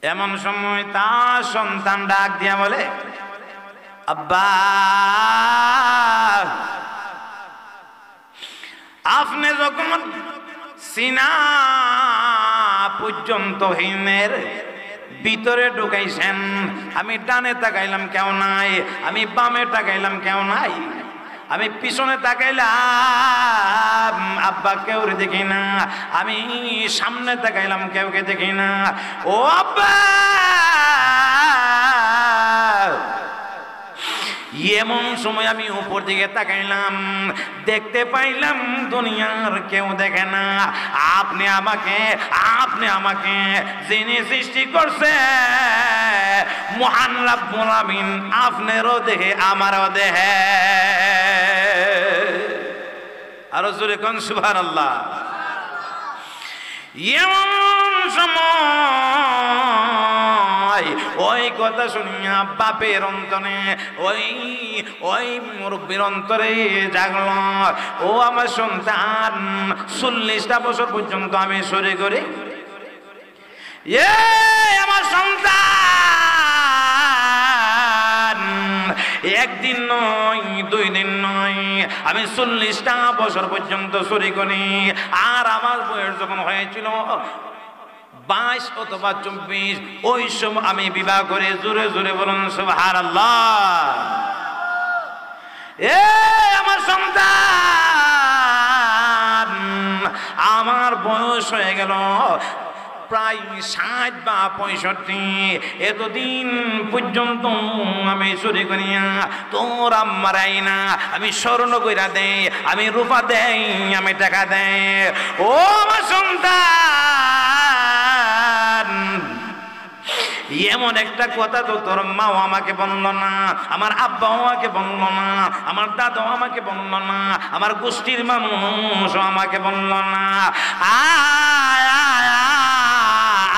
এমন সময় তার সন্তান ডাক দিয়া বলে, আব্বা আপনি যখন সিনা পর্যন্ত হিমের ভিতরে ঢুকাইছেন, আমি ডানে তাকাইলাম কেউ নাই, আমি বামে তাকাইলাম কেউ নাই, আমি পিছনে তাকাইলাম আব্বা কেউ দেখি না, আমি সামনে তাকাইলাম কেউকে দেখি না। ও আব্বা, এমন সময় আমি উপর দিকে তাকাইলাম, দেখতে পাইলাম দুনিয়ার কেউ দেখে না, আপনি আমাকে যিনি সৃষ্টি করছে মহান রব্বুল আমিন আপনারও দেখে আমারও দেখে। আরো জোরে কোন সুবহানাল্লাহ। এমন সময় ওই কথা শুনিয়া বাপের অন্তরে ওই মুরব্বীর অন্তরে জাগল, ও আমার সন্তান 40টা বছর পর্যন্ত আমি সরে করি, আমার সন্তান একদিন নয় 2 দিন নয়, আমি 40টা বছর পর্যন্ত চুরি করি। আর আমার বয়স যখন হয়েছিল 22 অথবা 24, ওই সময় আমি বিবাহ করে। জোরে জোরে বলুন সুবহানাল্লাহ। আমার সন্তান, আমার বয়স হয়ে গেল প্রায় 60 বা 65, এতদিন পর্যন্ত আমি চুরি করিয়া তোর আম্মার আইনা আমি স্বর্ণ কইরা দেই, আমি রূপা দেই, আমি টাকা দেই। ও আমার সন্তান, এমন একটা কথা তো তোর মাও আমাকে বলল না, আমার আব্বাও আমাকে বলল না, আমার দাদাও আমাকে বলল না, আমার গোষ্ঠীর মানুষ আমাকে বলল না।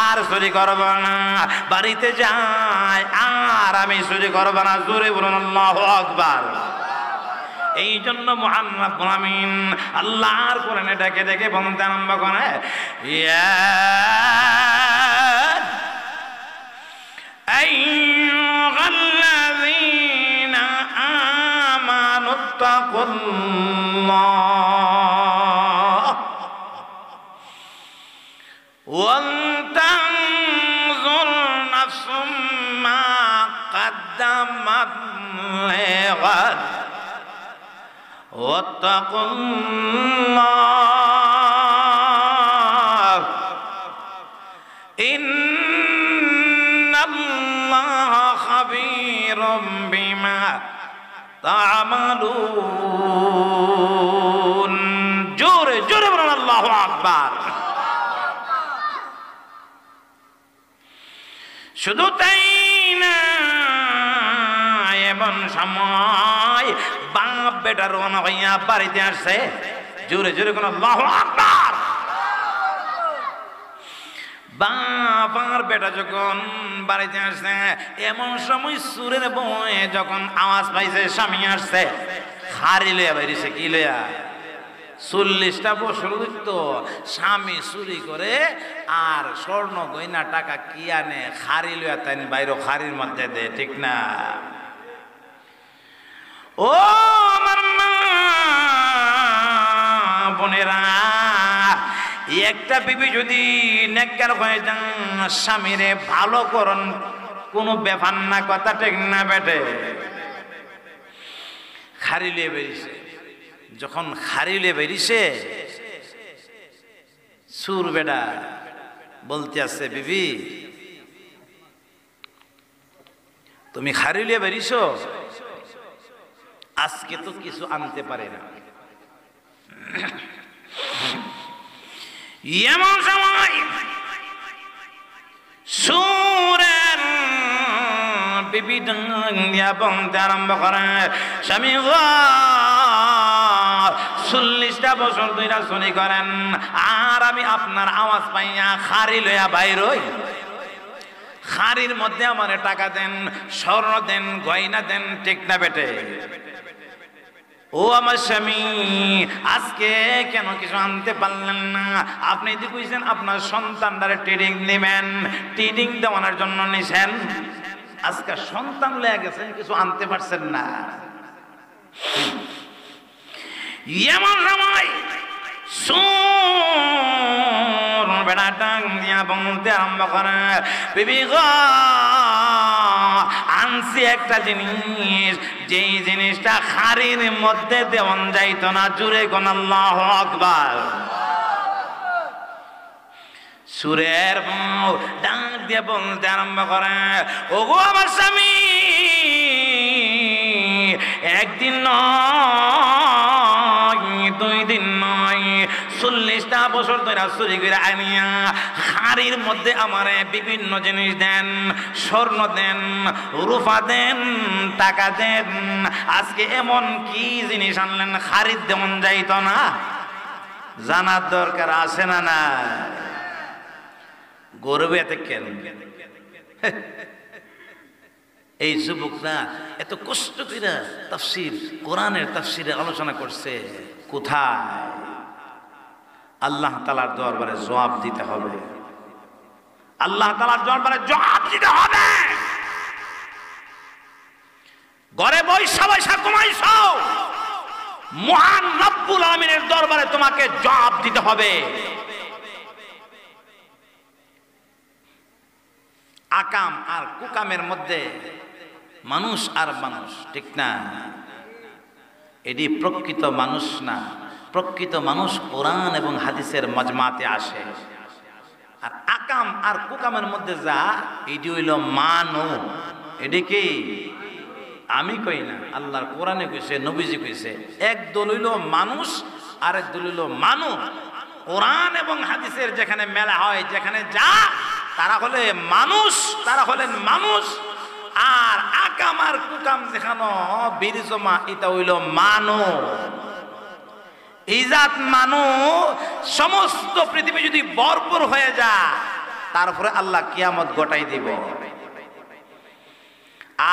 আর চুরি করব না, বাড়িতে যাই আর আমি চুরি করব না। জোরে বলুন আল্লাহু আকবার। এই জন্য মহান রব্বুল আমিন আল্লাহর কোরআনে ডেকে ডেকে বলতে আরম্ভ করে, আইয়ুহাল্লাযীনা আমানুত্তাকুল্লাহ ওয়ালতানজুর নাফসুম মা قدمت لغد واتقوا الله إن الله خبير بما تعملون জোরে জোরে বলুন আল্লাহু আকবার। শুধু তাই না, এমন সময় বাপ বেটা রওনা হইয়া বাড়িতে আসছে। জোরে জোরে কোন আল্লাহু আকবার। বাপ আর বেটা যখন বাড়িতে আসছে, এমন সময় সুরের বয়ে যখন আওয়াজ পাইছে স্বামী আসছে, হারি লইয়া বাইরেছে। কি লইয়া? 40টা বছর তো স্বামী চুরি করে আর স্বর্ণ গয়না টাকা কি আনে, খারি লইয়া তাই বাইরে খারির মধ্যে দে, ঠিক না? ও আমার মা বোনেরা, একটা বিবি যদি নেককার হয়ে যান, স্বামীরে ভালো করন, কোনো ব্যাপার না, কথা ঠিক না বেটে? খারি লিয়ে বেরিয়েছে, যখন খারিলে বেরিয়েছে সুর বেটা বলতে আছে, বিবি তুমি খারিলে বেরিয়েছ, আজকে তো কিছু আনতে পারে না। এমন সময় সুরের বিবি বলতে আরম্ভ করে, স্বামী 40টা বছর ধরে চুরি করেন আর আমি আপনার আওয়াজ পাইয়া খারি লইয়া বাইরই, খারির মধ্যে আমার টাকা দেন, স্বর্ণ দেন, গয়না দেন, ঠিক না বেটে? ও আমার স্বামী, আজকে কেন কিছু আনতে পারলেন না? আপনি যদি কইছেন আপনার সন্তানটারে ট্রেনিং নেবেন, ট্রেনিং দেওয়ানোর জন্য নিছেন, আজকে সন্তান লয়ে গেছেন, কিছু আনতে পারছেন না। এমন সময় সুর বেড়া ডাক দিয়া বলতে আরম্ভ করে, বিবি গো, আনছি একটা জিনিস, যেই জিনিসটা খাড়ির মধ্যে দেওয়ান যাইতো না। জুড়ে কোন আল্লাহু আকবার। সুরের বউ ডাক দিয়ে বলতে আরম্ভ করে, ওগো আমার স্বামী, একদিন নয়, 2 দিন নয়, 40টা বছর ধরে চুরি করে আনিয়া হাড়ির মধ্যে আমারে বিভিন্ন জিনিস দেন, স্বর্ণ দেন, রূপা দেন, টাকা দেন। আজকে এমন কি জিনিস আনলেন হাড়ির দেমন যাইতো না? জানার দরকার আছে না? না, গর্বে এত কেন? এই যুবকরা এত কষ্ট করে তাফসীর, কোরআনের তাফসীরে আলোচনা করছে, কোথায়? আল্লাহ তাআলার দরবারে জবাব দিতে হবে। আল্লাহ তাআলার দরবারে জবাব দিতে হবে। ঘরে বৈশা বৈশা ঘুমাইছো, মহান রব্বুল আলামিনের দরবারে তোমাকে জবাব দিতে হবে। আকাম আর কুকামের মধ্যে মানুষ আর মানুষ, ঠিক না? এটি প্রকৃত মানুষ না। প্রকৃত মানুষ কোরআন এবং হাদিসের মজমাতে আসে। আর আকাম আর কুকামের মধ্যে যা, এটি হইল মানো। এটি কি আমি কই না, আল্লাহর কোরআনে কইছে, নবীজি কইছে। এক দল হইল মানুষ, আরেক দল হইল মানুষ। কোরআন এবং হাদিসের যেখানে মেলা হয়, যেখানে যা, তারা হলে মানুষ, তারা হলেন মানুষ। আর আকাম আর কুকাম যেখানে বীরজমা, এটা হইল মানো। ইজাত মানো। সমস্ত পৃথিবী যদি ভরপুর হয়ে যায়, তারপরে আল্লাহ কিয়ামত ঘটাই দিব।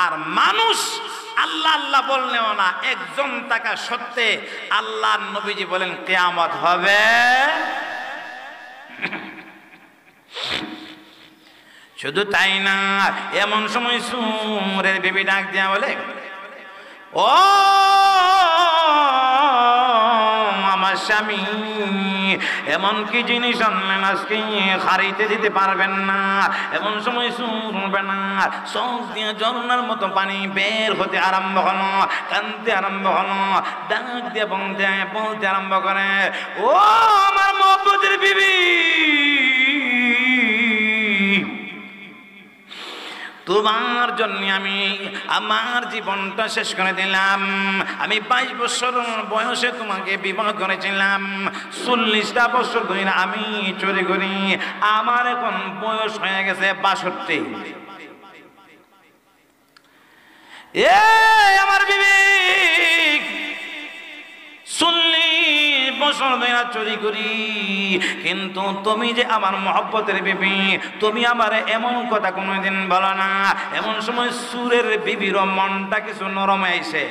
আর মানুষ আল্লাহ আল্লাহ বললেও না, একজন থাকা সত্ত্বে আল্লাহ নবীজি বলেন কিয়ামত হবে। শুধু তাই না, এমন সময় সুরের বিবি ডাক দিয়া বলে, ও আমার স্বামী, এমন কি জিনিস আনলেন আজকে খাড়িতে দিতে পারবেন না? এমন সময় শুনবে না, চোখ দিয়ে ঝর্ণার মতো পানি বের হতে আরম্ভ হলো, কাঁদতে আরম্ভ হলো, ডাক দিয়ে বলতে আরম্ভ করে, ও আমার মহব্বতের বিবি, তোমার জন্য আমি আমার জীবনটা শেষ করে দিলাম। আমি 22 বছর বয়সে তোমাকে বিবাহ করেছিলাম, 40টা বছর ধরে আমি চুরি করি, আমার এখন বয়স হয়ে গেছে 62। আমার বিবি 40 বছর ধরে চুরি করি, কিন্তু তুমি যে আমার মহব্বতের বিবি, তুমি আমার এমন কথা কোনোদিন বলো না। এমন সময় সুরের বিবির মনটা কিছু নরম আইছে,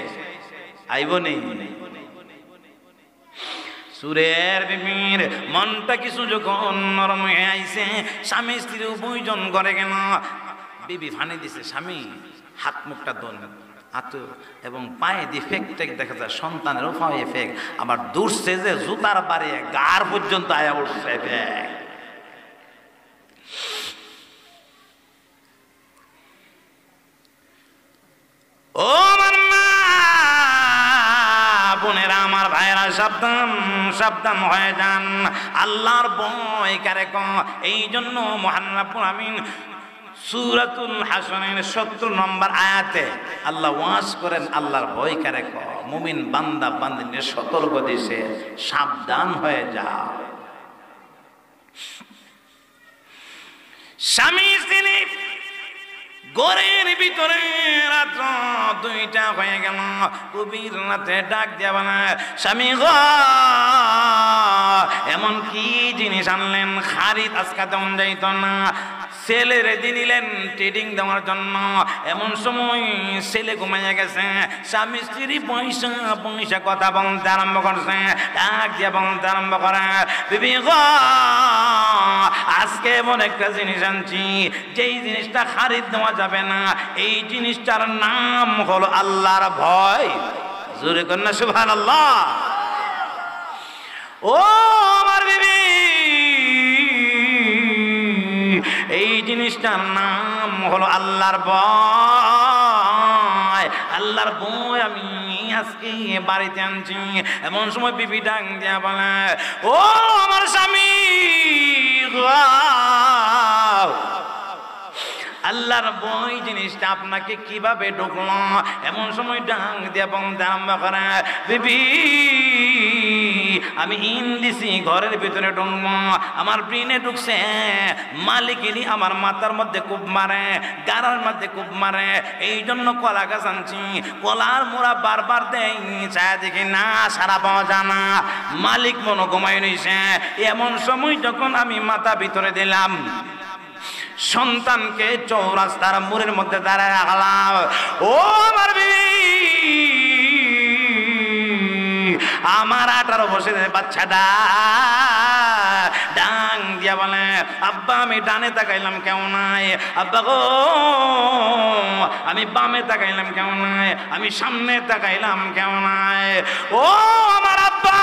আইব নেই? সুরের বিবির মনটা কিছু যখন নরম হয়ে আইছে, স্বামী স্ত্রী উভয়জন করে গেল। বিবি ফানি দিছে, স্বামী হাত মুখটা দোন, হাতু এবং পায়ে দিয়ে ফেক টেক দেখা যায়, সন্তানেরও পায়ে ফেক, আবার দূরছে যে জুতার বাড়ি গার পর্যন্ত আয়া উঠছে ফেক। ও আমার মা বোনেরা, আমার ভাইয়েরা, সাবধান সাবধান হয়ে যান। আল্লাহর ভয় কারে কম। এই জন্য মহান রব্বুল আমিন সূরাতুল হাসরের 70 নম্বর আয়াতে আল্লাহ ওয়াজ করেন, আল্লাহর ভয় কারে কম। মুমিন বান্দা বান্দিকে সতর্ক দিছে, সাবধান হয়ে যাও। স্বামী স্ত্রী ঘরের ভিতরে রাত্র 2টা হয়ে গেল, গভীর রাতে ডাক দিয়া বলে, স্বামী গো, এমন কি জিনিস আনলেন খারিদ আজকে তেমন যাইত না? ছেলে রেডি নিলেন ট্রেডিং দেওয়ার জন্য। এমন সময় ছেলে ঘুমাইয়া গেছে, স্বামী স্ত্রী পয়সা পয়সা কথা বলতে আরম্ভ করছে, ডাক দিয়ে বলতে আরম্ভ করে, বিবি গো আজকে এমন একটা জিনিস আনছি যেই জিনিসটা খারিদ দেওয়া যাবে না, এই জিনিসটার নাম হলো আল্লাহর ভয়। জোরে কন্যা সুবহানাল্লাহ। ও আমার বিবি, এই জিনিসটার নাম হলো আল্লাহর ভয়। আল্লাহর ভয় আমি আজকে বাড়িতে আনছি। এমন সময় বিবি ডাক দিয়া বলে, ও আমার স্বামী, আল্লাহর ভয় জিনিসটা আপনাকে কিভাবে ঢুকলো? এমন সময় ডাক দিয়া বলতে আরম্ভ করে, বিবি আমি ইন্দিসি ঘরের ভিতরে ঢুকবো, আমার ব্রেনে ঢুকছে, মালিকিনি আমার মাথার মধ্যে খুব মারে, গাড়ার মধ্যে খুব মারে, এই জন্য কলা গাছ আনছি। কলার মোড়া বারবার দেয়, চায় দেখি না সারা পাওয়া যায় না, মালিক মনে ঘুমাই রইছে। এমন সময় যখন আমি মাথা ভিতরে দিলাম, সন্তানকে চৌরাস্তার মোড়ের মধ্যে দাঁড়ায় রাখলাম। ও আমার বিবি, আমার 18 বছরের বাচ্চাটা ডাং দিয়া বলে, আব্বা আমি ডানে তাকাইলাম কেউ নাই, আব্বা গো আমি বামে তাকাইলাম কেউ নাই, আমি সামনে তাকাইলাম কেউ নাই, ও আমার আব্বা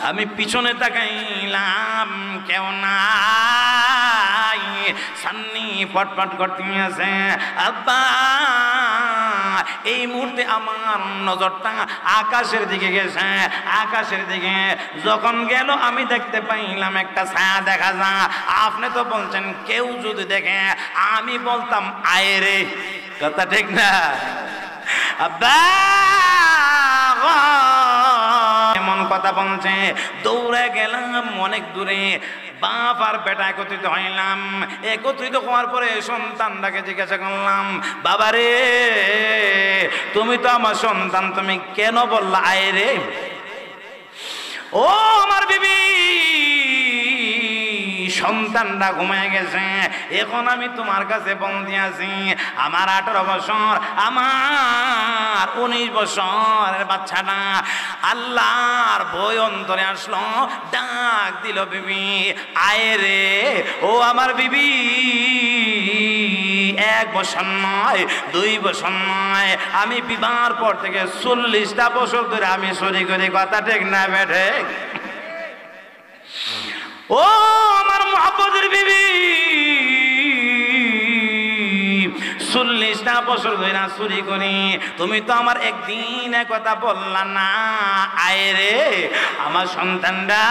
আমি পিছনে তাকাইলাম কেউ নাই, সান্নি ফটফট করতে আছে। আব্বা এই মুহূর্তে আমার নজরটা আকাশের দিকে গেছে, আকাশের দিকে যখন গেল আমি দেখতে পাইলাম একটা ছায়া দেখা যায়। আপনি তো বলছেন কেউ যদি দেখে, আমি বলতাম আয় রে, কথা ঠিক না? আব্বা এমন কথা বলছে, দৌড়ে গেলাম অনেক দূরে, বাপ আর বেটা একত্রিত হইলাম। একত্রিত হওয়ার পরে সন্তানটাকে জিজ্ঞাসা করলাম, বাবা রে তুমি তো আমার সন্তান, তুমি কেন বললা আয় রে? ও আমার বিবি, সন্তানটা ঘুমিয়ে গেছে, এখন আমি তোমার কাছে বন্দি আছি। আমার 18 বছর, আমার 19 বছরের বাচ্চাটা আল্লাহর ভয় অন্তরে আসলো, ডাক দিল, বিবি আয় রে। ও আমার বিবি, 1 বছর নয়, 2 বছর নয়, আমি বিবাহের পর থেকে 40টা বছর ধরে আমি চুরি করি, কথা ঠিক না বেঠে? ও আমার মুহাব্বতের বিবি, 40টা বছর ধরে চুরি করি, তুমি তো আমার একদিন কথা বললা না আয় রে। আমার সন্তানটা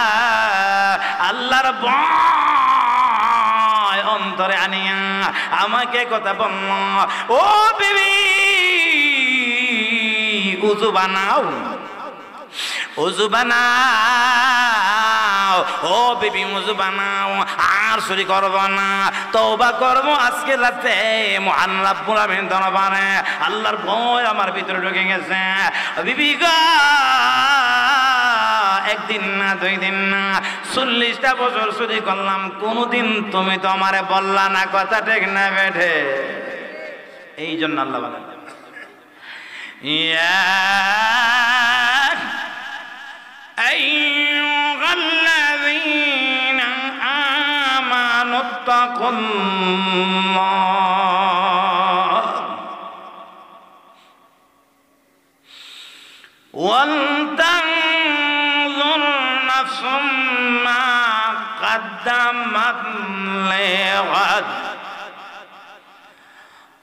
আল্লাহর ভয় অন্তরে আনিয়া আমাকে কথা বলল, ও বিবি উযু বানাও, উযু বানাও, ও বিবি উযু বানাও, আর চুরি করব না, তওবা করব আজকে রাতে মহান রব্বুল আমিন দরবারে। আল্লাহর ভয় আমার ভিতরে ঢুকে গেছে। বিবি গো, একদিন না 2 দিন না, 40টা বছর চুরি করলাম, কোনদিন তুমি তো আমারে বললা না, কথা ঠিক না বেঠে? এই জন্য আল্লাহ বলেন, ইয়া আইয়ুহাল্লাযীনা আমানুত্তাকুল্লাহ ওয়ালতানজুর নাফসুম মা قدمت لغد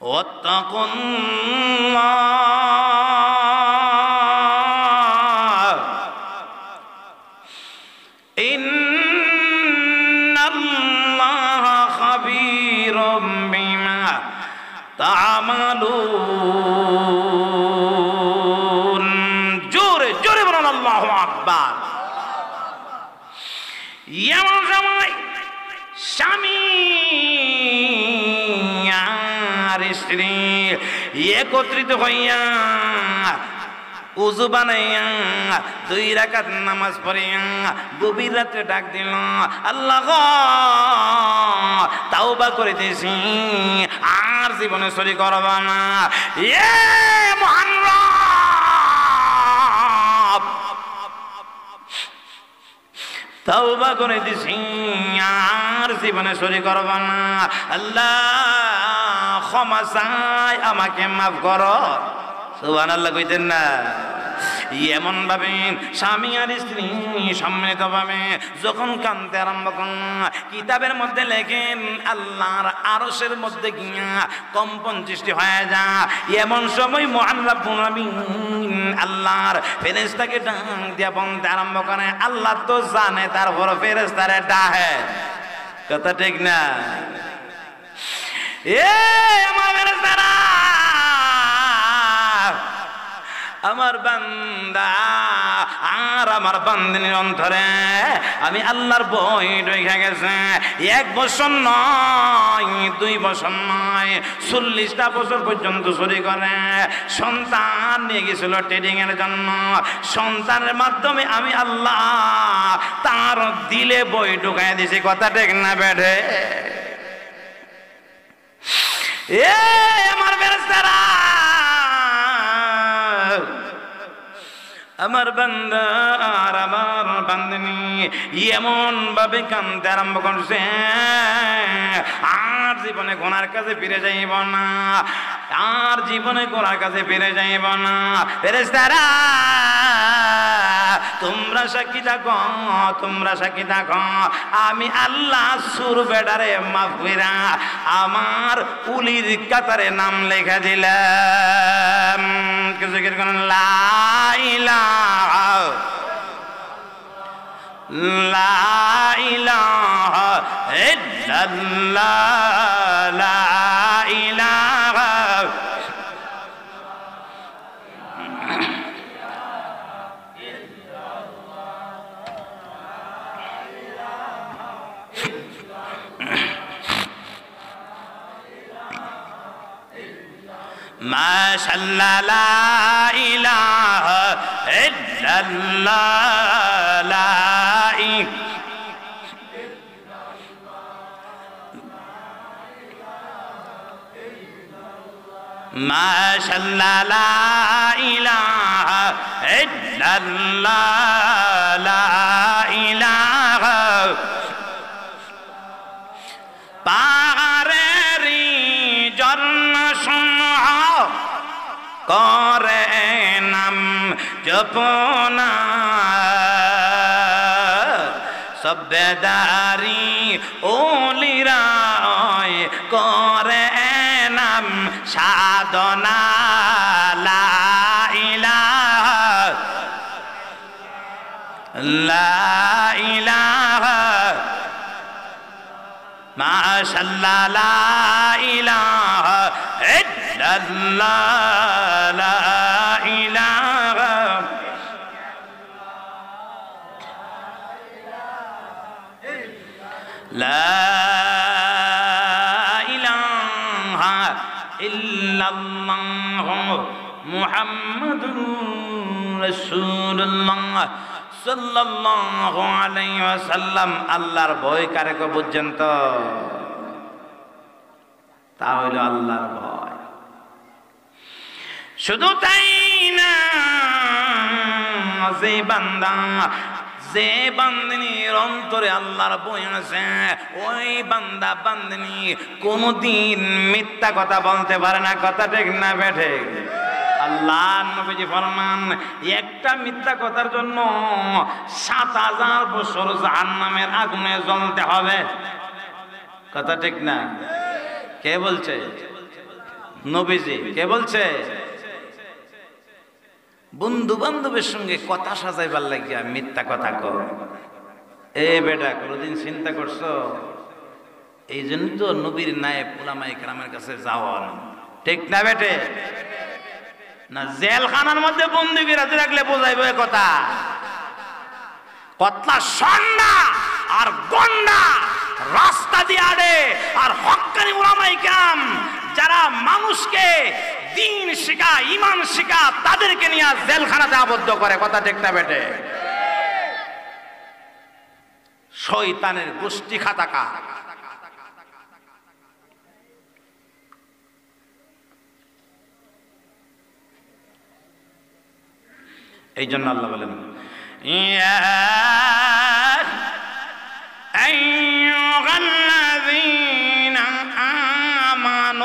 واتقوا الله إن الله خبير بما تعملون জোরে জোরে বলুন আল্লাহু আকবার। এমন সময় স্বামী আর স্ত্রী একত্রিত হইয়া উযু বানাইয়া 2 রাকাত নামাজ পড়িয়া গভীর রাতে ডাক দিল, আল্লাহ গো তাওবা করিতেছি, আর জীবনে চুরি করব না। এ মহান রব, তাওবা করে দিছি, আর জীবনে চুরি করব না। আল্লাহ ক্ষমা চাই, আমাকে মাফ করো। সুবহানাল্লাহ কইতেন না? এমন ভাবে স্বামী আর স্ত্রী সম্মিলিত ভাবে যখন কাঁদতে আরম্ভ করেন, কিতাবের মধ্যে লেখেন আল্লাহর আরশের মধ্যে গিয়া কম্পন সৃষ্টি হয়ে যায়। এমন সময় মহান রব্বুল আলামিন আল্লাহর ফেরেশতাকে ডাক দিয়া বলতে আরম্ভ করে, আল্লাহ তো জানে, তারপর ফেরেশতারে ডাকে। কথা ঠিক না? এ আমার ফেরেশতারা, আমার বান্দা আর আমার বান্দিনীর অন্তরে আমি আল্লাহর ভয় ঢুকে গেছে। 1 বছর নয়, 2 বছর নয়, 40টা বছর পর্যন্ত চুরি করে সন্তান নিয়ে গেছিল ট্রেডিং এর জন্য। সন্তানের মাধ্যমে আমি আল্লাহ তার দিলে বই ঢুকাই দিছি। কথা ঠিক না বেঠে? এ আমার ফেরেশতারা, আমার বান্দা আর আমার বান্দিনী এমন ভাবে কাঁদতে আরম্ভ করছে, আর জীবনে গুনার কাছে ফিরে যাইব না, আর জীবনে গুনার কাছে ফিরে যাইব না। ফেরেশতারা তোমরা সাক্ষী থাকো, তোমরা সাক্ষী থাকো, আমি আল্লাহ সুর বেডারে মাফ কইরা আমার উলির কাতারে নাম লেখা দিলাম। কিছু কি কোন লা ইলাহা ইল্লাল্লাহ, লা ইলাহা মাশাআল্লাহ, লা ইলাহা ইল্লাল্লাহ, লা মাশাআল্লাহ, লা ইলাহা ইল্লাল্লাহ, লা ইলাহা। পাহাড়েরই ঝর্ণা শুনো করে নাম জপনা, সবেদারি ওলিরা করে নাম সাধনা, লা ইলাহা লা ইলাহা মাশাআল্লাহ, লা ইলাহা ইল্লাল্লাহ, লা ইলাহা। লা ইলাহা ইল্লাল্লাহ মুহাম্মাদুর রাসূলুল্লাহ সাল্লাল্লাহু আলাইহি ওয়াসাল্লাম। আল্লাহর ভয় কারে কো বুঝছেন তো? তা হইল আল্লাহর ভয়। শুধু তাই না, যে বান্দা যে বান্দিনীর অন্তরে আল্লাহর ভয় আছে, ওই বান্দা বান্দিনী কোনদিন মিথ্যা কথা বলতে পারে না। কথা ঠিক না বেঠে? আল্লাহ নবীজি ফরমান, একটা মিথ্যা কথার জন্য 7000 বছর জাহান্নামের আগুনে জ্বলতে হবে। কথা ঠিক না? কে বলছে? নবীজি। কে বলছে? বন্ধু বান্ধবের সঙ্গে কথা সাজাইবার লাগিয়া মিথ্যা কথা কর। এ বেটা, কোনদিন চিন্তা করছো? এই জন্য তো নবীর নায়েব উলামায়ে কেরামের কাছে যাওয়া। ঠিক না বেটে? না জেলখানার মধ্যে বন্দী রাতে রাখলে বোঝাইব এ কথা? কতলা সন্ডা আর গন্ডা রাস্তা দিয়ে আড়ে, আর হক্কানি উলামায়ে কেরাম যারা মানুষকে দিন শিখা, ইমান শিখা, তাদেরকে নিয়ে জেলখানাতে আবদ্ধ করে। কথা ঠিক না বেটে? শয়তানের গোষ্ঠী খাতাকা। এই জন্য আল্লাহ বলেন ইয়া আইয়ুহাল্লাযীনা আমানুত্তাকুল্লাহ,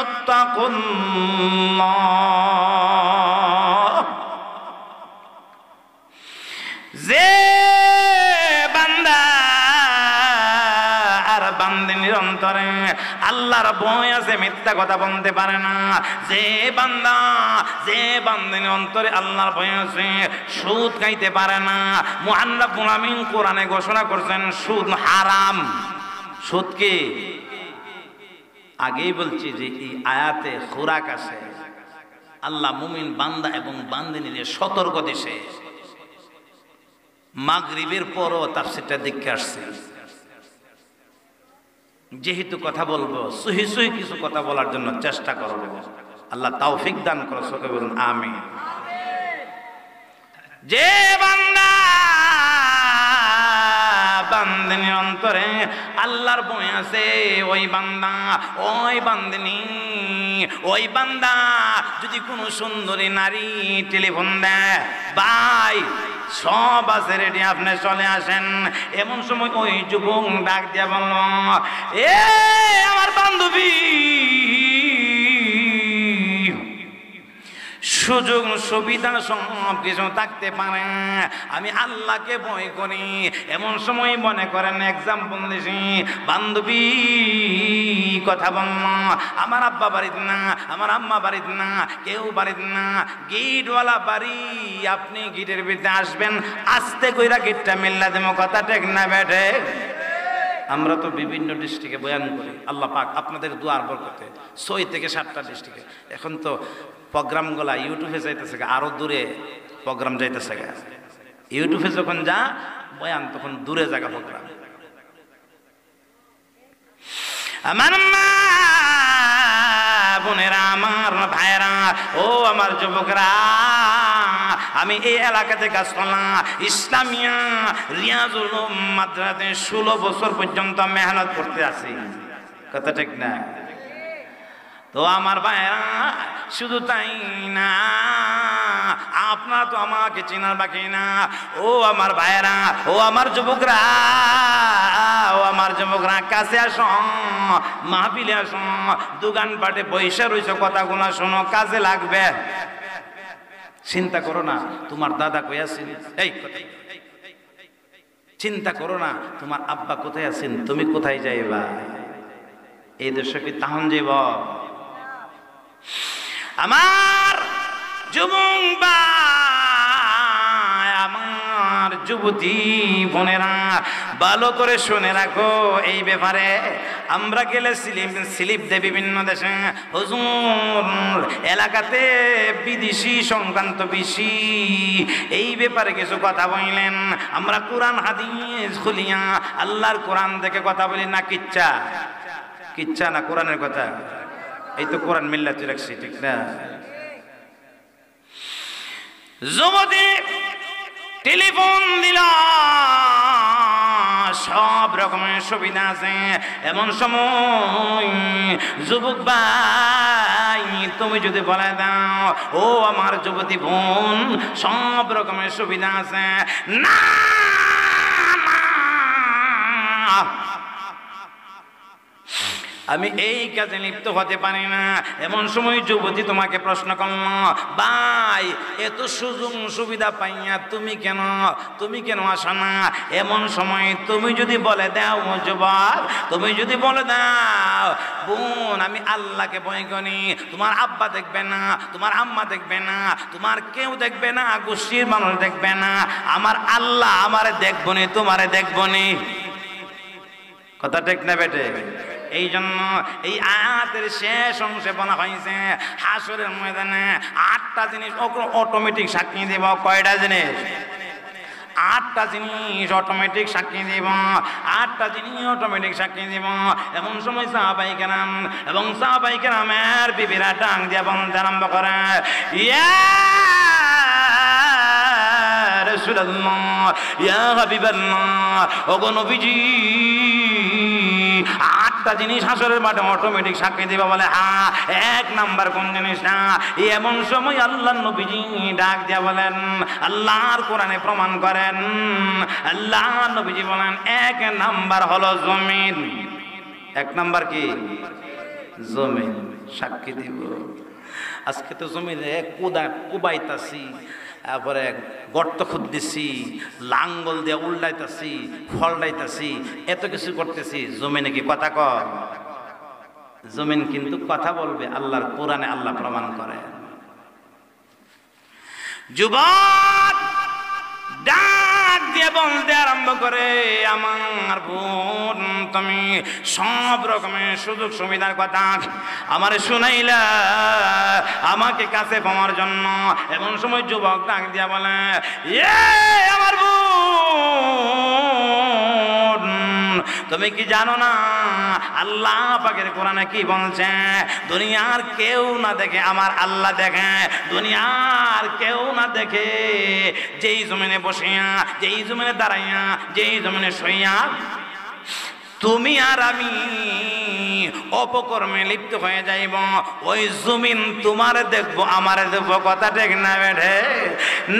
যে বান্দা আর বান্দিনীর অন্তরে আল্লাহর ভয় আছে, মিথ্যা কথা বলতে পারে না। যে বান্দা, যে বান্দিনীর অন্তরে আল্লাহর ভয় আছে, সুদ খাইতে পারে না। মহান রব্বুল আমিন কোরআনে ঘোষণা করছেন সুদ হারাম। সুদ কি? আগেই বলছি যে এই আয়াতে খোরাক আছে। আল্লাহ মুমিন বান্দা এবং বান্দিনীর সতর্ক দিছে। মাগরিবের পরও তাফসীরটা দেখে আসছে। যেহেতু কথা বলবো, সহি সহি কিছু কথা বলার জন্য চেষ্টা করবো। আল্লাহ তৌফিক দান করো, সবাই বলুন আমিন। যে বান্দা বান্দিনীর অন্তরে আল্লাহর ভয় আছে, ওই বান্দা, ওই বান্দিনী, ওই বান্দা যদি কোনো সুন্দরী নারী টেলিফোন দেয়, ভাই সব আছে রেডি, আপনি চলে আসেন। এমন সময় ওই যুবক ডাক দিয়া বলল, এ আমার বান্ধবী, সুযোগ সুবিধা সব কিছু থাকতে পারে, আমি আল্লাহকে ভয় করি। এমন সময় মনে করেন, এক্সাম্পল দিছি, বান্ধবী কথা বলল, আমার আব্বা বাড়িতে না, আমার আম্মা বাড়িতে না, কেউ বাড়িতে না, গেটওয়ালা বাড়ি, আপনি গেটের ভিতরে আসবেন, আস্তে কইরা গেটটা মিল্লা দেব। কথা ঠিক না বেঠে? আমরা তো বিভিন্ন ডিস্ট্রিক্টে বয়ান করি। আল্লাহ পাক আপনাদের দুয়ার বরকতে 6 থেকে 7টা ডিস্ট্রিক্টে এখন তো প্রোগ্রামগুলা ইউটিউবে যাইতেছে, আরো দূরে প্রোগ্রাম যাইতেছে। ইউটিউবে যখন যা বয়ান, তখন দূরে জায়গা প্রোগ্রাম। আমার মা বোনেরা, আমার ভাইরা, ও আমার যুবকরা, আমি এই এলাকাতে কাজ করলাম। ইসলামিয়া রিয়াজুল উলুম মাদ্রাসাতে 16 বছর পর্যন্ত মেহনত করতে আছি। কথা ঠিক না? তো আমার ভাইরা, শুধু তাই না, আপনারা তো আমাকে চেনার বাকি না। ও আমার ভাইরা, ও আমার যুবকরা, ও আমার যুবকরা, কাছে আসো, মাহফিলে আসো, দোকান পাটে বৈশা রয়েছে, কথাগুলো শোনো, কাজে লাগবে। চিন্তা করো না তোমার দাদা কই আছেন, এই চিন্তা করো না তোমার আব্বা কোথায় আছেন, তুমি কোথায় যাইবা, এই দেশে কি তাহন যাইব? আমার যুবক ভাই, আমার যুবতী বোনেরা, ভালো করে শুনে রাখো এই ব্যাপারে। আমরা গেলে স্লিপ দেয় বিভিন্ন দেশে, হুজুর এলাকাতে বিদেশি সংক্রান্ত বেশি, এই ব্যাপারে কিছু কথা বললেন। আমরা কোরআন হাদিস খুলিয়া আল্লাহর কোরআন থেকে কথা বলি না, কিচ্ছা কিচ্ছা না, কোরআনের কথা। এই তো কোরআন মিল্লাতে রাখছি, ঠিক না? যুবতী টেলিফোন দিল, সব রকমের সুবিধা আছে। এমন সময় যুবক ভাই, তুমি যদি বলে দাও, ও আমার যুবতী বোন, সব রকমের সুবিধা আছে, না আমি এই কাজে লিপ্ত হতে পারি না। এমন সময় যুবতী তোমাকে প্রশ্ন করল, ভাই এত সুযোগ সুবিধা পাইয়া তুমি কেন আসো না? এমন সময় তুমি যদি বলে দাও, যুবক তুমি যদি বলে দাও, বোন আমি আল্লাহকে ভয় করি, তোমার আব্বা দেখবে না, তোমার আম্মা দেখবে না, তোমার কেউ দেখবে না, গোষ্ঠীর মানুষ দেখবে না, আমার আল্লাহ আমারে দেখবনি, তোমারে দেখবনি। কথা ঠিক না বেটে? এই জন্য এই আয়াতের শেষ অংশে বলা হয়েছে, হাসরের ময়দানে 8টা জিনিস অটোমেটিক সাক্ষী দেব। কয়টা জিনিস? আটটা জিনিস অটোমেটিক সাক্ষী দিব, আটটা জিনিস অটোমেটিক সাক্ষী দিব। এমন সময় সাহাবায়ে কেরাম এবং সাহাবায়ে কেরামের বিবিরা ডাক দিয়ে বলতে আরম্ভ করে, ইয়া রাসূলুল্লাহ, ইয়া হাবিবাল্লাহ, ওগো নবীজি, আটটা জিনিস হাসরের মাঠে অটোমেটিক সাক্ষী দিবা। বলে হ্যাঁ, এক নাম্বার কোন জিনিসটা? এমন সময় আল্লাহর নবীজি ডাক দিয়া বলেন, আল্লাহর কোরআনে প্রমাণ করেন, আল্লাহর নবীজি বলেন এক নাম্বার হলো জমিন। এক নাম্বার কি? জমিন সাক্ষী দিব। আজকে তো জমিনে কুবাইতাছি, তারপরে গর্ত খুঁজতেছি, লাঙ্গল দিয়ে উল্টাইতাছি, ফলটাইতাছি, এত কিছু করতেছি, জমিনে কি কথা কয়? জমিন কিন্তু কথা বলবে। আল্লাহর কোরআনে আল্লাহ প্রমাণ করে। যুবক ডাক দিয়ে বলতে আরম্ভ করে, আমার বোন, তুমি সব রকমের সুযোগ সুবিধার কথা আমারে শুনাইলা আমাকে কাছে পাওয়ার জন্য। এমন সময় যুবক ডাক দিয়া বলে, আমার বোন, তুমি কি জানো না আল্লাহ পাকের কোরআনে কি বলছে? দুনিয়ার কেউ না দেখে আমার আল্লাহ দেখে, দুনিয়ার কেউ না দেখে, যেই জমিনে বসিয়া, যেই জমিনে দাঁড়াইয়া, যেই জমিনে শুইয়া তুমি আর আমি অপকর্মে লিপ্ত হয়ে যাইব, ওই জমিন তোমারে দেখবো, আমারে দেখবো। কথা ঠিক না বেঠে?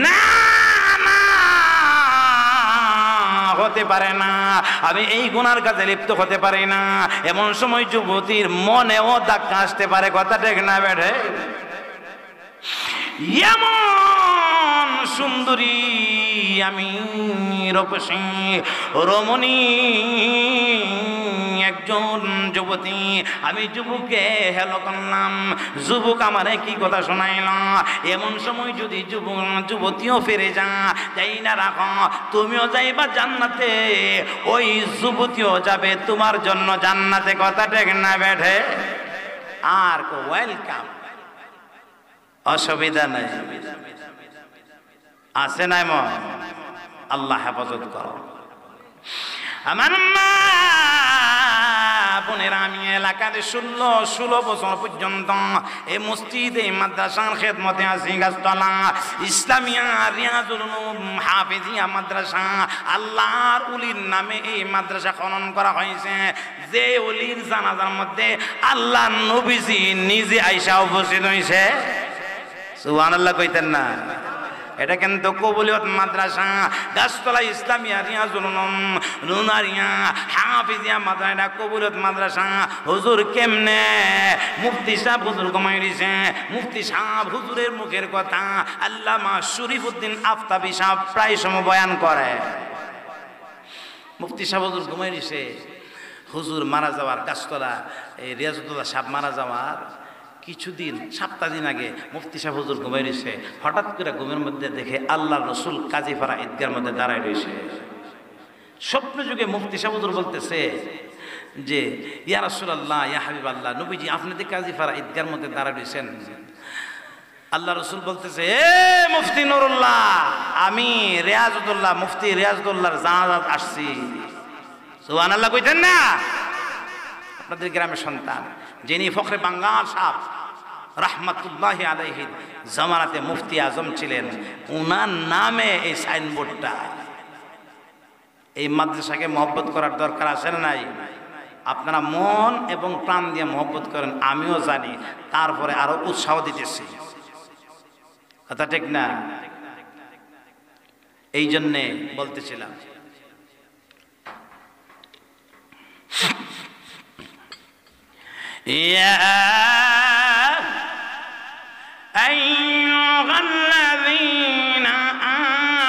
না, হতে পারে না, আমি এই গুনার কাজে লিপ্ত হতে পারি না। এমন সময় যুবতীর মনেও ধাক্কা আসতে পারে। কথা ঠিক না বেঠে? এমন সুন্দরী আমি রূপসী রমণী একজন যুবতী, আমি যুবককে হেলো করলাম, যুবক আমারে কি কথা শোনাইল। এমন সময় যদি যুবতীও ফিরে যাই না রাখো, তুমিও যাইবা জান্নাতে, ওই যুবতীও যাবে তোমার জন্য জান্নাতে। কথা ঠিক না বেঠে? আর ওয়েলকাম, অসুবিধা নাই, আছে নাই? আল্লাহ হেফাজত করো। আমার মা বোনেরা, আমি এলাকাতে 16 বছর পর্যন্ত এই মসজিদ, এই মাদ্রাসার খেদমতে আছি। গাছতলা ইসলামিয়া রিয়াজুল উলুম হাফেজিয়া মাদ্রাসা, আল্লাহর উলির নামে এই মাদ্রাসা খনন করা হয়েছে। যে উলির জানাজার মধ্যে আল্লাহ নবীজি নিজে আইসা উপস্থিত হয়েছে। সুবহানাল্লাহ কইতেন না? এটা কিন্তু কবুলিয়ত মাদ্রাসা। গাছতলা ইসলামিয়া রিয়াজুল উলুম নুনারিয়া হাফিজিয়া মাদ্রাসা, কবুলিয়ত মাদ্রাসা। হুজুর কেমনে? মুফতি সাহেব হুজুর ঘুমাই দিছে। মুফতি সাহেব হুজুরের মুখের কথা আল্লামা শরীফউদ্দিন আফতাবী সাহেব প্রায় সময় বয়ান করে। মুফতি সাহেব হুজুর ঘুমাই দিছে। হুজুর মারা যাওয়ার, গাছতলা এই রিয়াজুদ্দৌলা সাহেব মারা যাওয়ার কিছুদিন, সপ্তাহ দিন আগে মুফতি সাহেব হুজুর ঘুমাই রয়েছে। হঠাৎ করে ঘুমের মধ্যে দেখে আল্লাহ রসুল কাজীপাড়া ঈদগার মধ্যে দাঁড়ায় রয়েছে। স্বপ্ন যুগে মুফতি সাহেব হুজুর বলতেছে যে, ইয়া রাসূলুল্লাহ, ইয়া হাবিবাল্লাহ, নবীজি আপনি তো কাজীপাড়া ঈদগার মধ্যে দাঁড়ায় রয়েছেন। আল্লাহ রসুল বলতেছে, মুফতি নুরুল্লাহ, আমি রিয়াজউদ্দৌলা, মুফতি রিয়াজউদ্দৌলার জানাজাত আসছি। সুবহানাল্লাহ কইতেন না? আপনাদের গ্রামের সন্তান, যিনি ফখরে বাঙ্গাল সাহেব রাহমাতুল্লাহি আলাইহি জামানাতে মুফতি আজম ছিলেন, ওনার নামে এই সাইনবোর্ডটা। এই মাদ্রাসাকে মহব্বত করার দরকার আছে না নাই? আপনারা মন এবং প্রাণ দিয়ে মহব্বত করেন, আমিও জানি, তারপরে আরো উৎসাহ দিতেছি। কথা ঠিক না? এই জন্যে বলতেছিলাম, يا أيها الذين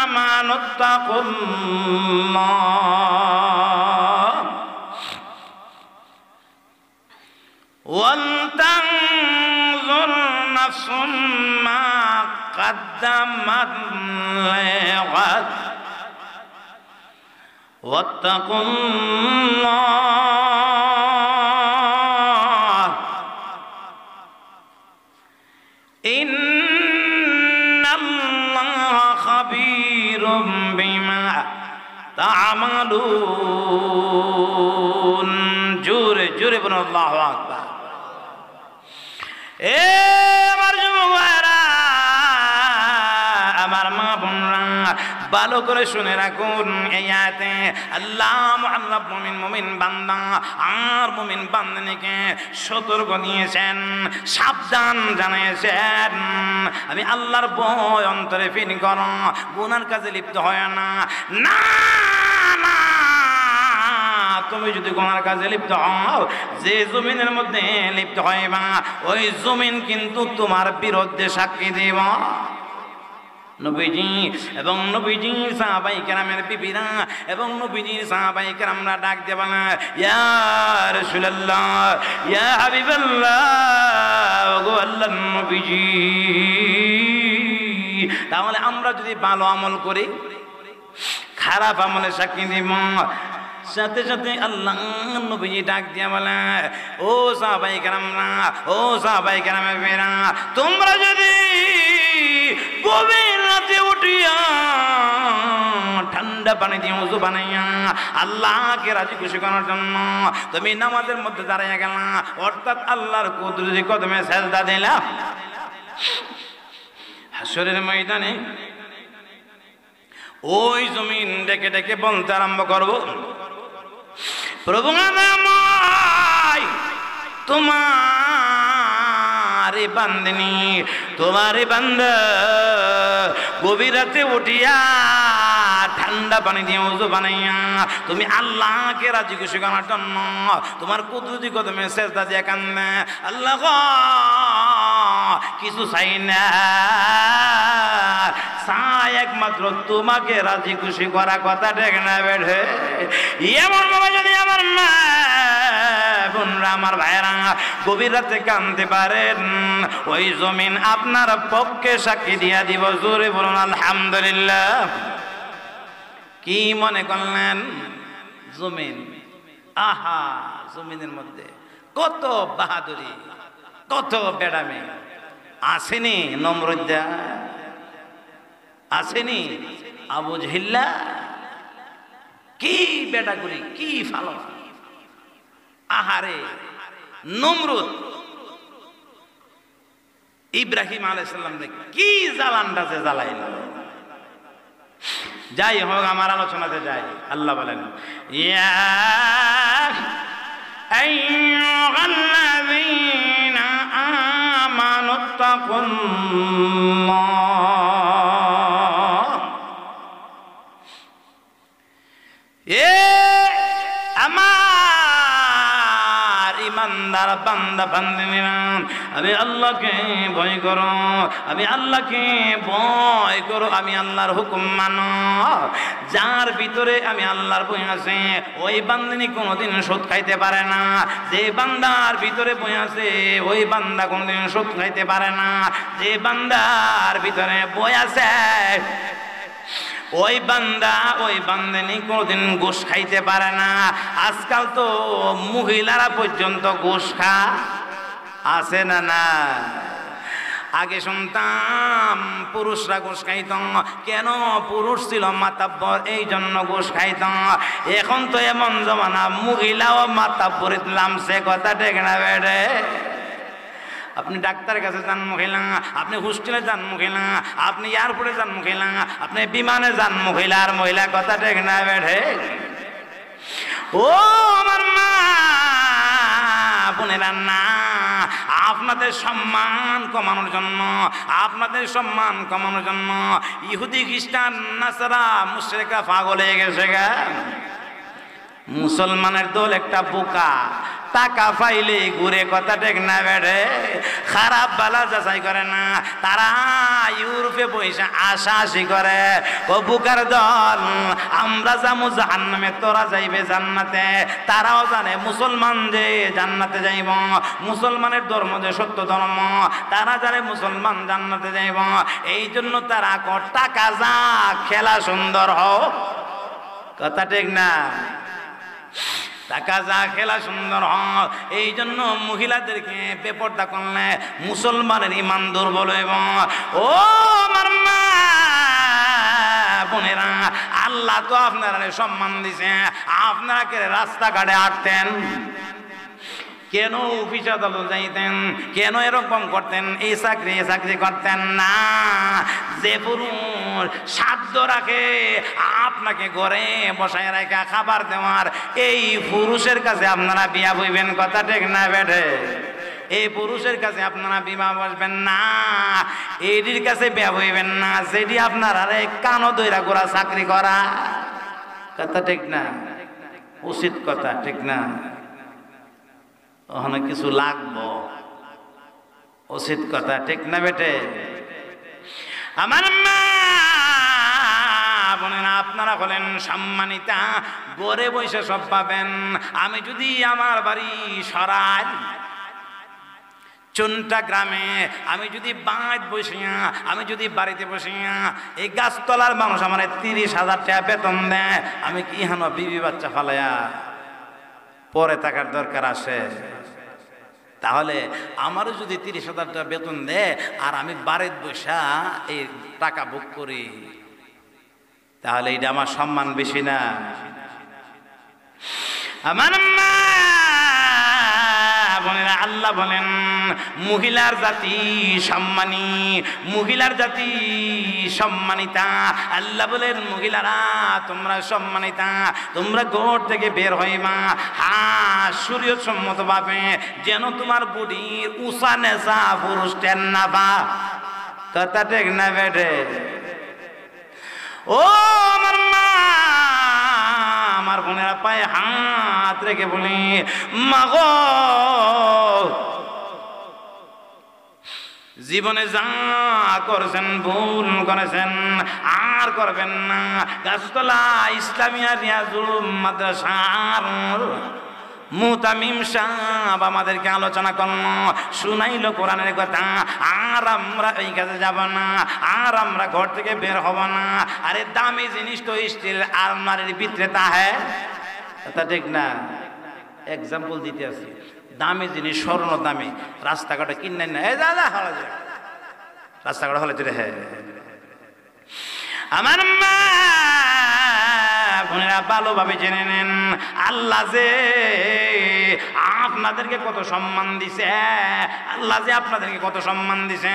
آمنوا اتقوا الله ولتنظر نفس ما قدمت لغد واتقوا الله إن الله خبير بما বলুন আল্লাহু আকবার। এ আমার যুবক ভাইরা, আমার মা বোনরা, ভালো করে শুনে রাখুন। এই আয়াতে আল্লাহ মুআল্লাফ মুমিন বান্দা আর মুমিন বান্দাকে সতর্ক দিয়েছেন, সাবধান জানিয়েছেন। আমি আল্লাহর ভয় অন্তরে ফিল করো, গুনার কাজে লিপ্ত হয় না। না না, তুমি যদি গুনার কাজে লিপ্ত হও, যে জমিনের মধ্যে লিপ্ত হইবা ওই জমিন কিন্তু তোমার বিরুদ্ধে সাক্ষী দিব। নবীজি এবং নবীজি সাহাবায়ে কেরামের বিবিরা এবং নবীজি সাহাবায়ে কেরামরা ডাক দিয়ে বলে, ইয়া রাসূলুল্লাহ, ইয়া হাবিবাল্লাহ, ওগো আল্লাহর নবীজি। তাহলে আমরা যদি ভালো আমল করি, খারাপ আমলে সাক্ষী দিব। সাথে সাথে আল্লাহ নবীজি ডাক দিয়া বলে, ও সাহাবায়ে কেরামরা, ও সাহাবায়ে কেরামের বিবিরা, তোমরা যদি গভীর রাতে উঠিয়া ঠান্ডা পানি দিয়ে ওযু বানাইয়া আল্লাহকে রাজি খুশি করার জন্য তুমি নামাজের মধ্যে দাঁড়াইয়া গেলা, অর্থাৎ আল্লাহর কুদরতি কদমে সেজদা দিলা, হাশরের ময়দানে ওই জমিন ডেকে ডেকে বলতে আরম্ভ করবো, প্রভু আমায় তোমারে বান্দিনী, তোমারে বান্দা গভীর রাতে উঠিয়া ঠান্ডা পানি দিয়ে ওযু বানাইয়া তুমি আল্লাহকে রাজি খুশি করার জন্য তোমার কুদরতি কদমে সেজদা দিয়ে কান্দে, আল্লাহ গো কিছু চাই না, চাই একমাত্র তোমাকে রাজি খুশি করা। কথা ঠিক না বেঠে? এমন ভাবে যদি আমার মা বোনরা, আমার ভাইরা গভীর রাতে কাঁদতে পারেন, ওই জমিন আপনার পক্ষে সাক্ষী দিয়া দিব। জোরে বলুন আলহামদুলিল্লাহ। কি মনে করলেন? জমিন, আহা, জমিনের মধ্যে কত বাহাদুরি, কত বেড়ামি আসেনি? নমরুদ্দা আসেনি? আবু জহিল্লা, কি বেটাগুলি, কি ফালো, আহারে নমরুদ ইব্রাহিম আলাইহিস সালাম কি জ্বালানটা যে জ্বালাইল। যাই হোক, আমার আলোচনাতে যাই। আল্লাহ বলেন, ইয়া আইয়ুহাল্লাযীনা আমানুত্তাকুল্লাহ, এ আমার ইমানদার বান্দা বান্দিরা, আমি আল্লাহকে ভয় করো, আমি আল্লাহকে ভয় করো, আমি আল্লাহর হুকুম মানো। যার ভিতরে আমি আল্লাহর ভয় আছে ওই বান্দিনী কোনোদিন সুদ খাইতে পারে না। যে বান্দার ভিতরে ভয় আছে ওই বান্দা কোনোদিন সুদ খাইতে পারে না। যে বান্দার ভিতরে ভয় আছে ওই বান্দা, ওই বান্দিনী কোনোদিন ঘুষ খাইতে পারে না। আজকাল তো মহিলারা পর্যন্ত ঘুষ খা আছে না? না, আগে শুনতাম পুরুষরা ঘুষ খাইত। কেন? পুরুষ ছিল মাতাব্বর, এই জন্য ঘুষ খাইত। এখন তো এমন জমানা মহিলাও মাতাব্বরিত নামছে। কথা ঠিক না বেড়ে? আপনি ডাক্তারের কাছে যান মহিলা, আপনি হোস্টেলে যান মহিলা, আপনি এয়ারপোর্টে যান মহিলা, আপনি বিমানে যান মহিলা আর মহিলা। কথা ঠিক না বেড়ে? ও আমার মা বোনেরা, না, আপনাদের সম্মান কমানোর জন্য, আপনাদের সম্মান কমানোর জন্য ইহুদি খ্রিস্টান নাসারা মুশরিকরা পাগল হয়ে গেছে গা। মুসলমানের দল একটা বোকা, টাকা পাইলে ঘুরে। কথা ঠিক না বেড়ে? খারাপ বালা যাচাই করে না, তারা ইউরোপে বসে আশাআশি করে। ও বুকার দল, আমরা যাবো জাহান্নামে, তোরা যাইবে জান্নাতে। তারাও জানে মুসলমান যে জান্নাতে যাইব, মুসলমানের ধর্ম যে সত্য ধর্ম, তারা জানে মুসলমান জান্নাতে যাইব। এই জন্য তারা টাকা যা, খেলা সুন্দর হোক। কথা ঠিক না? টাকা যা, খেলা সুন্দর হয়। এই জন্য মহিলাদেরকে বেপরদা করলে মুসলমানের ইমান দুর্বল হইব। ও আমার মা বোনেরা, আল্লাহ তো আপনারা সম্মান দিছে। আপনারা কে রাস্তাঘাটে হাঁটতেন, কেন অফিস আদালত যাইতেন, কেন এরকম করতেন, এই চাকরি করতেন না? যে পুরুষ সাধ্য রাখে আপনাকে ঘরে বসায় রাখা খাবার দেওয়ার, এই পুরুষের কাছে আপনারা বিয়া বইবেন, কথা ঠিক না বেঠে? এই পুরুষের কাছে আপনারা বিবাহ বসবেন না, এটির কাছে বিয়া বইবেন না যেটি আপনার আরে কানো দইরা গোড়া চাকরি করা, কথা ঠিক না? উচিত কথা, ঠিক না? ওখানে কিছু লাগবো, উচিত কথা, ঠিক না বেটে? আমার মা বোনেরা, আপনারা হলেন সম্মানিতা, গড়ে বসে সব পাবেন। আমি যদি আমার বাড়ি সরাই চুনটা গ্রামে, আমি যদি বাঁধ বসিয়া, আমি যদি বাড়িতে বসিয়া, এই গাছতলার মানুষ আমার 30,000 টাকা বেতন দেয়, আমি কি হানো বিবি বাচ্চা ফালাইয়া পরে থাকার দরকার আছে? তাহলে আমারও যদি 30,000 টাকা বেতন দেয় আর আমি বাড়িতে বসা এই টাকা ভোগ করি, তাহলে এটা আমার সম্মান বেশি না? আমার মা বোনেরা, আল্লাহ বলেন মহিলার জাতি সম্মানী, মহিলার জাতি সম্মানিতা। আল্লাহ বলেন মহিলারা তোমরা সম্মানিতা, তোমরা ঘর থেকে বের হইবা শরীয়ত সম্মত ভাবে, যেন তোমার বুড়ির উষা নেশা পুরুষ টেন না পা, কথা ঠিক না বেটে? ও আমার মা, আমার বোনেরা পায়ে হাত রেখে বলি, মাগো জীবনে যা করেছেন ভুল করেছেন আর করবেন না। গাছতলা ইসলামিয়া রিয়াজুল মাদ্রাসার মুতামিম সাহেব আমাদেরকে আলোচনা করলো, শুনাইলো কোরআনের কথা, আর আমরা এই কাজে যাব না, আর আমরা ঘর থেকে বের হব না। আরে দামি জিনিস তো স্টিল আলমারির ভিতরে তাহে, তা ঠিক না? এক্সাম্পল দিতে আছি, দামি জিনিস স্বর্ণ দামি, রাস্তাঘাটে কিনে না, এই দাদা হলে রাস্তাঘাটে হলে চলে। হ্যাঁ আমার মা বোনেরা ভালোভাবে জেনে নেন, আল্লাহ যে আপনাদেরকে কত সম্মান দিছে, আল্লাহ যে আপনাদেরকে কত সম্মান দিছে।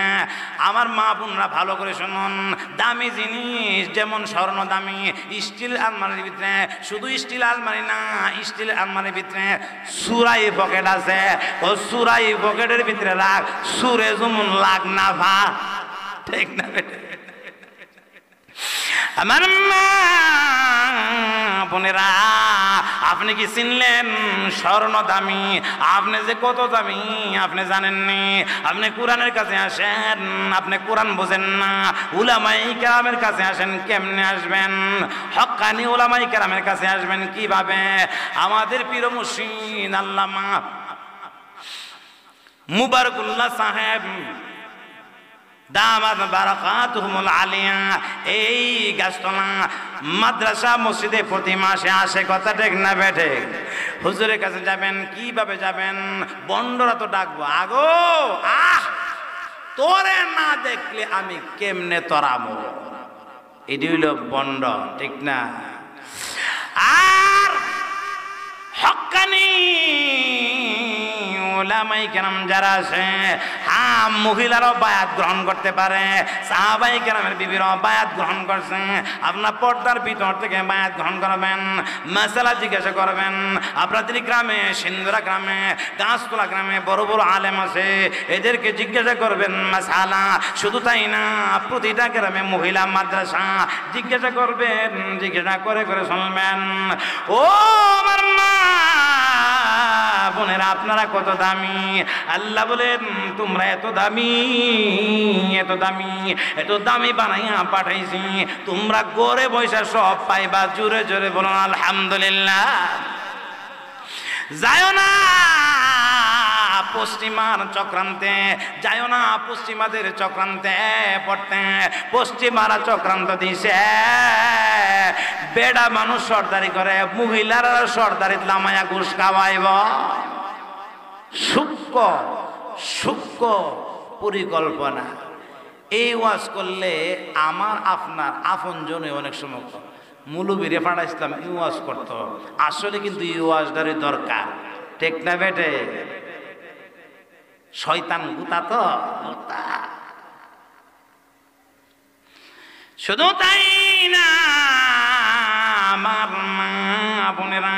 আমার মা বোনরা ভালো করে শুনুন, দামি জিনিস যেমন স্বর্ণ দামি, স্টিল আলমারির ভিতরে, শুধু স্টিল আলমারি না, স্টিল আলমারির ভিতরে সুরাই পকেট আছে, ও সুরাই পকেটের ভিতরে রাখ, সুরে যেমন লাগ না ভা, ঠিক না বেটা? আমার মা বোনেরা, আপনি কি চিনলেন স্বর্ণ দামি? আপনি যে কত দামি আপনি জানেননি। আপনি কোরআনের কাছে আসেন, আপনি কোরআন বোঝেন না, উলামায়ে কেরামের কাছে আসেন, কেমনে আসবেন? হক্কানি উলামায়ে কেরামের কাছে আসবেন কিভাবে? আমাদের পীর মুর্শিদ আল্লামা মুবারকুল্লাহ সাহেব দামাত বারাকাতুহুমুল আলিয়া এই গাছতলা মাদ্রাসা মসজিদে প্রতি মাসে আসে, কথা ঠিক না বেঠে? হুজুরের কাছে যাবেন, কিভাবে যাবেন? বন্ডরা তো ডাকবো, আগো আহ তোরে না দেখলে আমি কেমনে তরাবো, এটি হইল বন্ড, ঠিক না? আর হক্কানি উলামায়ে কেরাম যারা আছে, মহিলারাও বায়াত গ্রহণ করতে পারে, সাহাবায়ে কেরামের বিবিরাও বায়াত গ্রহণ করছে। আপনার পর্দার ভিতর থেকে বায়াত গ্রহণ করবেন, মাসালা জিজ্ঞাসা করবেন। আপনাদের গ্রামে, সিন্ধুরা গ্রামে, গাছতলা গ্রামে বড় বড় আলেম আছে, এদেরকে জিজ্ঞাসা করবেন মাসালা। শুধু তাই না, প্রতিটা গ্রামে মহিলা মাদ্রাসা জিজ্ঞাসা করবেন, জিজ্ঞাসা করে করে শুনবেন। ও আমার মা বোনেরা, আপনারা কত দামি। আল্লাহ বলেন তোমরা এত দামি, এত দামি, এত দামি বানাইয়া পাঠাইছি, তোমরা গড়ে বৈশা সব পাইবা। জোরে জোরে বলুন আলহামদুলিল্লাহ। যায় না পশ্চিমার চক্রান্তে, যায় না পশ্চিমাদের চক্রান্তে পড়তে। পশ্চিমারা চক্রান্ত দিছে, বেড়া মানুষ সর্দারি করে, মহিলারা সর্দারি লামায়া ঘুষ খাওয়াইব। সূক্ষ্ম সূক্ষ্ম পরিকল্পনা। এই ওয়াজ করলে আমার আপনার আপন জনে অনেক সময় মুলুবি রেফারা ইসলাম এই ওয়াজ করতো, আসলে কিন্তু এই ওয়াজদারি দরকার, ঠিক না বেটে? শয়তান গুতা তো গুতা। শুধু তাই না আমার মা বোনেরা,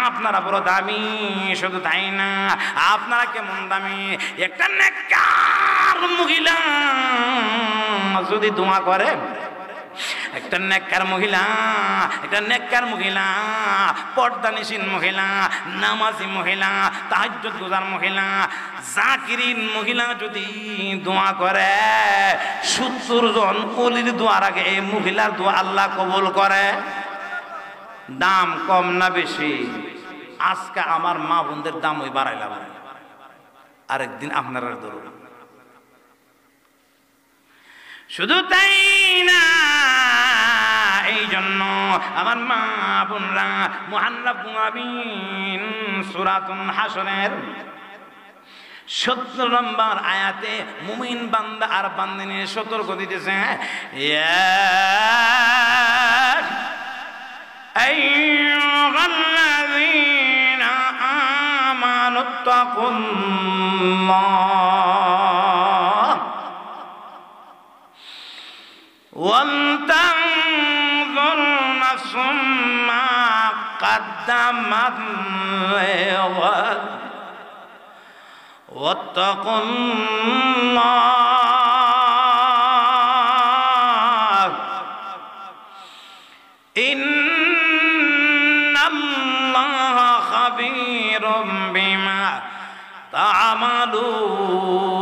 আপনারা বড় দামি। শুধু তাই না, আপনারা কেমন দামি। একটা নেককার মহিলা যদি দোয়া করে, একটা নেককার মহিলা, পর্দানিসীন মহিলা, নামাজি মহিলা, তাহাজ্জুদ গুজার মহিলা, জাকিরিন মহিলা যদি দোয়া করে, 70 জন ওলির দোয়ার আগে এই মহিলার দোয়া আল্লাহ কবুল করে। দাম কম না বেশি? আজকে আমার মা বোনদের দাম ওই বাড়াইলাম, আরেকদিন আপনারা ধরুন। শুধু তাই না, এই জন্য আমার মা বোনরা মুহাল্লাবুন সূরাতুল হাসরের 70 নম্বর আয়াতে মুমিন বান্দা আর বান্দিনে সতর্ক দিতেছে, ইয়া আইয়ুহাল্লাযীনা আমানুত্তাকুল্লাহ ওয়ালতানজুর নাফসুম মা قدمت لغد واتقوا الله إن الله خبير بما تعملون